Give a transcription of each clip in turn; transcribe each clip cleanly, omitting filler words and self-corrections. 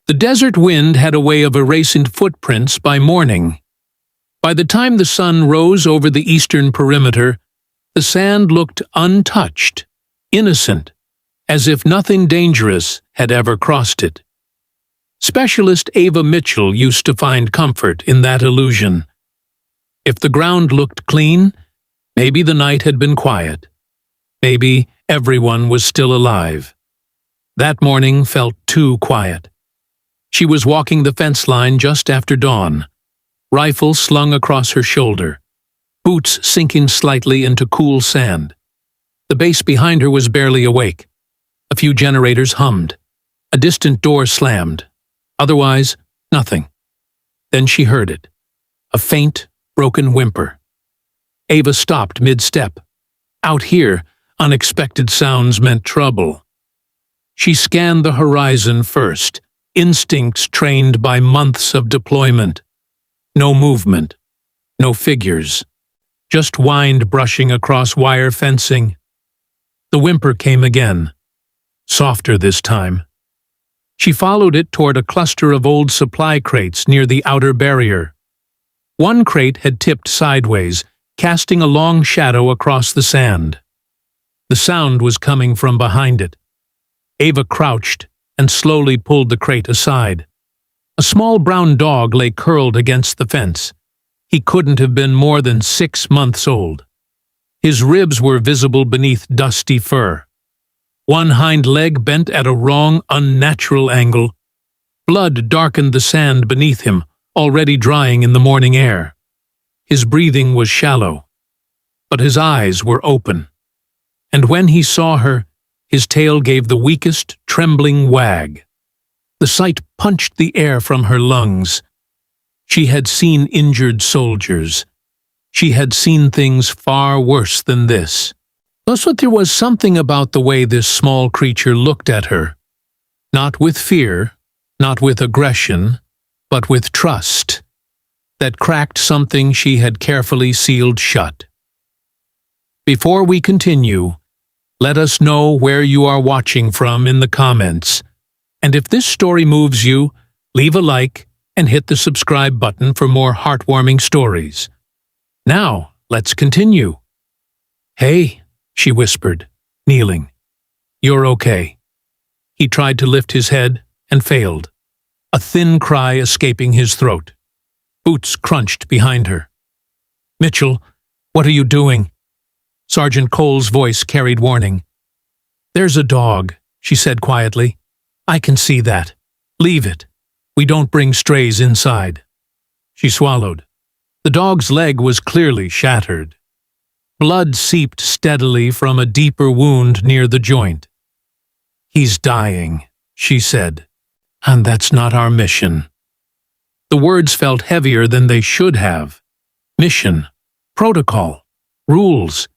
The desert wind had a way of erasing footprints by morning. By the time the sun rose over the eastern perimeter, the sand looked untouched, innocent, as if nothing dangerous had ever crossed it. Specialist Ava Mitchell used to find comfort in that illusion. If the ground looked clean, maybe the night had been quiet. Maybe everyone was still alive. That morning felt too quiet. She was walking the fence line just after dawn, rifle slung across her shoulder, boots sinking slightly into cool sand. The base behind her was barely awake. A few generators hummed. A distant door slammed. Otherwise, nothing. Then she heard it. A faint, broken whimper. Ava stopped mid-step. Out here, unexpected sounds meant trouble. She scanned the horizon first, instincts trained by months of deployment. No movement, no figures, just wind brushing across wire fencing. The whimper came again, softer this time. She followed it toward a cluster of old supply crates near the outer barrier. One crate had tipped sideways, casting a long shadow across the sand. The sound was coming from behind it. Ava crouched and slowly pulled the crate aside. A small brown dog lay curled against the fence. He couldn't have been more than 6 months old. His ribs were visible beneath dusty fur. One hind leg bent at a wrong, unnatural angle. Blood darkened the sand beneath him, already drying in the morning air. His breathing was shallow, but his eyes were open. And when he saw her, his tail gave the weakest, trembling wag. The sight punched the air from her lungs. She had seen injured soldiers. She had seen things far worse than this. But there was something about the way this small creature looked at her. Not with fear, not with aggression, but with trust, that cracked something she had carefully sealed shut. Before we continue, let us know where you are watching from in the comments. And if this story moves you, leave a like and hit the subscribe button for more heartwarming stories. Now, let's continue. "Hey," she whispered, kneeling. "You're okay." He tried to lift his head and failed, a thin cry escaping his throat. Boots crunched behind her. "Mitchell, what are you doing?" Sergeant Cole's voice carried warning. "There's a dog," she said quietly. "I can see that. Leave it. We don't bring strays inside." She swallowed. The dog's leg was clearly shattered. Blood seeped steadily from a deeper wound near the joint. "He's dying," she said, "and that's not our mission." The words felt heavier than they should have. Mission, protocol, rules.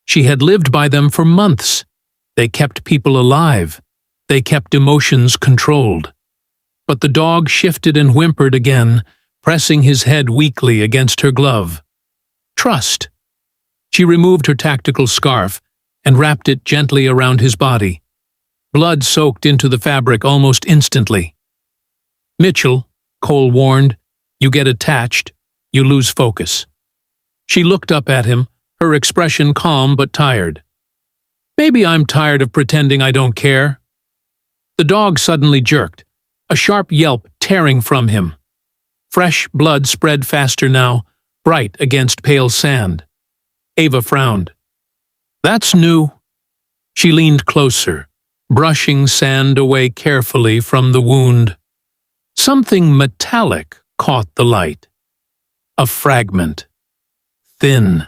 She had lived by them for months. They kept people alive. They kept emotions controlled. But the dog shifted and whimpered again, pressing his head weakly against her glove. Trust. She removed her tactical scarf and wrapped it gently around his body. Blood soaked into the fabric almost instantly. "Mitchell," Cole warned, "you get attached, you lose focus." She looked up at him, her expression calm but tired. "Maybe I'm tired of pretending I don't care." The dog suddenly jerked, a sharp yelp tearing from him. Fresh blood spread faster now, bright against pale sand. Ava frowned. "That's new." She leaned closer, brushing sand away carefully from the wound. Something metallic caught the light. A fragment. Thin.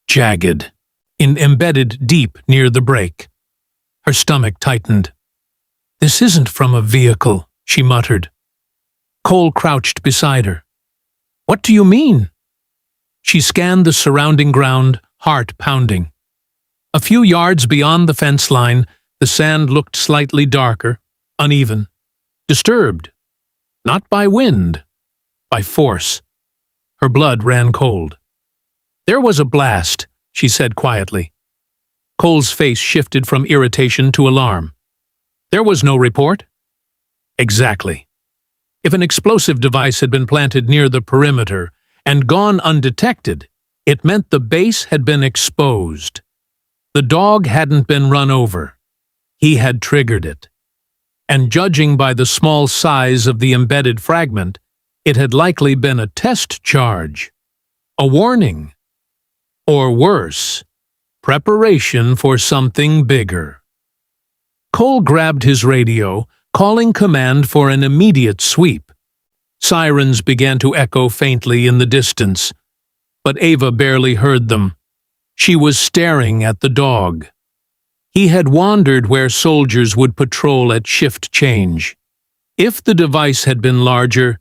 Jagged. Embedded deep near the break. Her stomach tightened. "This isn't from a vehicle," she muttered. Cole crouched beside her. "What do you mean?" She scanned the surrounding ground, heart pounding. A few yards beyond the fence line, the sand looked slightly darker, uneven, disturbed. Not by wind, by force. Her blood ran cold. "There was a blast," she said quietly. Cole's face shifted from irritation to alarm. "There was no report." Exactly. If an explosive device had been planted near the perimeter and gone undetected, it meant the base had been exposed. The dog hadn't been run over. He had triggered it. And judging by the small size of the embedded fragment, it had likely been a test charge, a warning, or worse, preparation for something bigger. Cole grabbed his radio, calling command for an immediate sweep. Sirens began to echo faintly in the distance, but Ava barely heard them. She was staring at the dog. He had wandered where soldiers would patrol at shift change. If the device had been larger,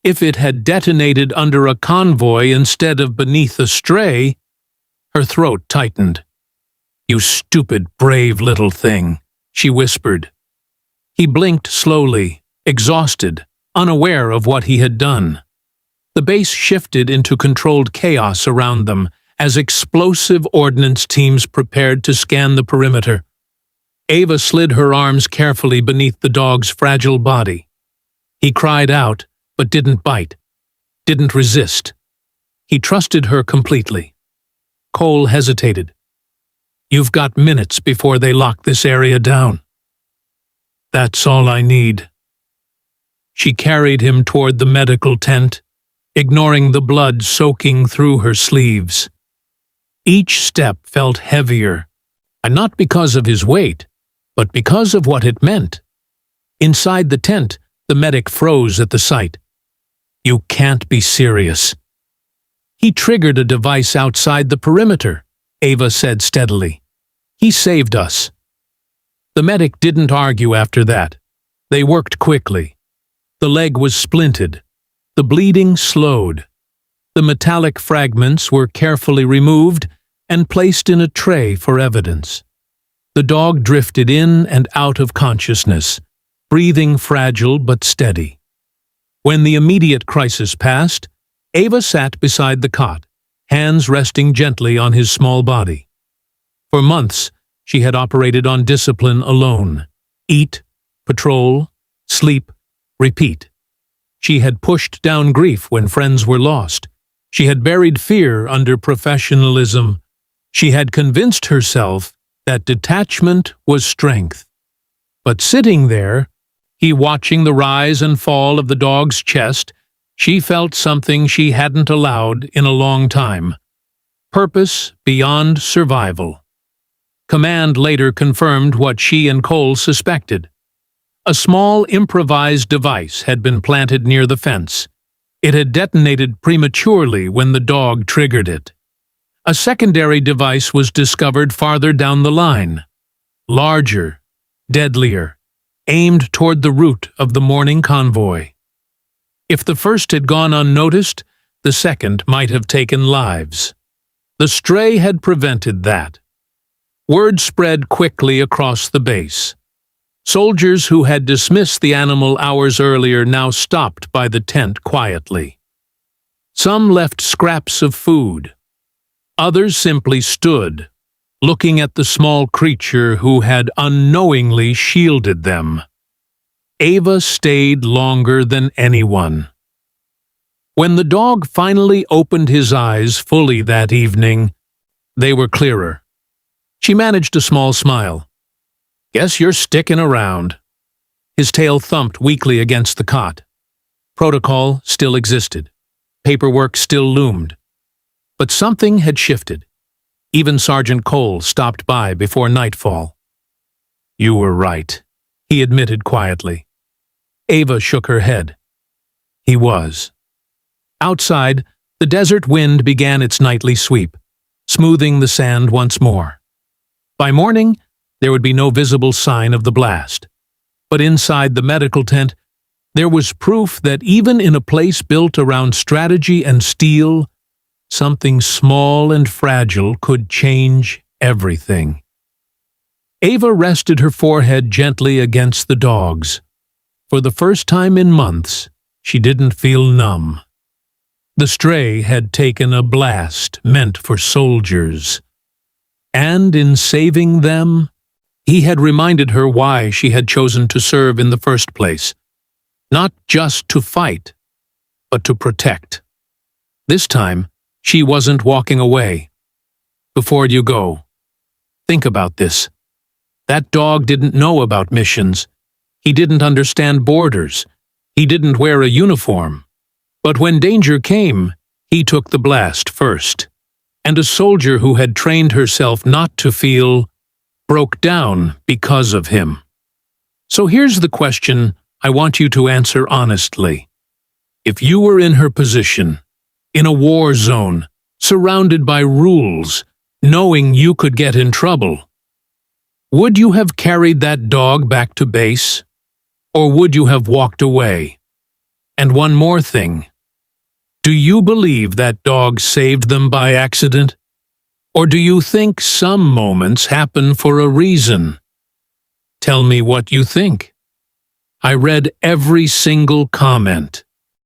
if it had detonated under a convoy instead of beneath a stray, her throat tightened. "You stupid, brave little thing," she whispered. He blinked slowly, exhausted, unaware of what he had done. The base shifted into controlled chaos around them as explosive ordnance teams prepared to scan the perimeter. Ava slid her arms carefully beneath the dog's fragile body. He cried out, but didn't bite, didn't resist. He trusted her completely. Cole hesitated. "You've got minutes before they lock this area down." "That's all I need." She carried him toward the medical tent, ignoring the blood soaking through her sleeves. Each step felt heavier, and not because of his weight, but because of what it meant. Inside the tent, the medic froze at the sight. "You can't be serious." "He triggered a device outside the perimeter," Ava said steadily. "He saved us." The medic didn't argue after that. They worked quickly. The leg was splinted. The bleeding slowed. The metallic fragments were carefully removed and placed in a tray for evidence. The dog drifted in and out of consciousness, breathing fragile but steady. When the immediate crisis passed, Ava sat beside the cot, hands resting gently on his small body. For months, she had operated on discipline alone. Eat, patrol, sleep, repeat. She had pushed down grief when friends were lost. She had buried fear under professionalism. She had convinced herself that detachment was strength. But sitting there, he watching the rise and fall of the dog's chest, she felt something she hadn't allowed in a long time. Purpose beyond survival. Command later confirmed what she and Cole suspected. A small improvised device had been planted near the fence. It had detonated prematurely when the dog triggered it. A secondary device was discovered farther down the line. Larger, deadlier, aimed toward the route of the morning convoy. If the first had gone unnoticed, the second might have taken lives. The stray had prevented that. Word spread quickly across the base. Soldiers who had dismissed the animal hours earlier now stopped by the tent quietly. Some left scraps of food. Others simply stood, looking at the small creature who had unknowingly shielded them. Ava stayed longer than anyone. When the dog finally opened his eyes fully that evening, they were clearer. She managed a small smile. "Guess you're sticking around." His tail thumped weakly against the cot. Protocol still existed. Paperwork still loomed. But something had shifted. Even Sergeant Cole stopped by before nightfall. "You were right," he admitted quietly. Ava shook her head. He was. Outside, the desert wind began its nightly sweep, smoothing the sand once more. By morning, there would be no visible sign of the blast. But inside the medical tent, there was proof that even in a place built around strategy and steel, something small and fragile could change everything. Ava rested her forehead gently against the dog's. For the first time in months, she didn't feel numb. The stray had taken a blast meant for soldiers. And in saving them, he had reminded her why she had chosen to serve in the first place. not just to fight, but to protect. This time, she wasn't walking away. Before you go, think about this. That dog didn't know about missions. He didn't understand borders. He didn't wear a uniform. But when danger came, he took the blast first. And a soldier who had trained herself not to feel broke down because of him. So here's the question I want you to answer honestly. If you were in her position, in a war zone, surrounded by rules, knowing you could get in trouble, would you have carried that dog back to base? Or would you have walked away? And one more thing. Do you believe that dog saved them by accident? Or do you think some moments happen for a reason? Tell me what you think. I read every single comment.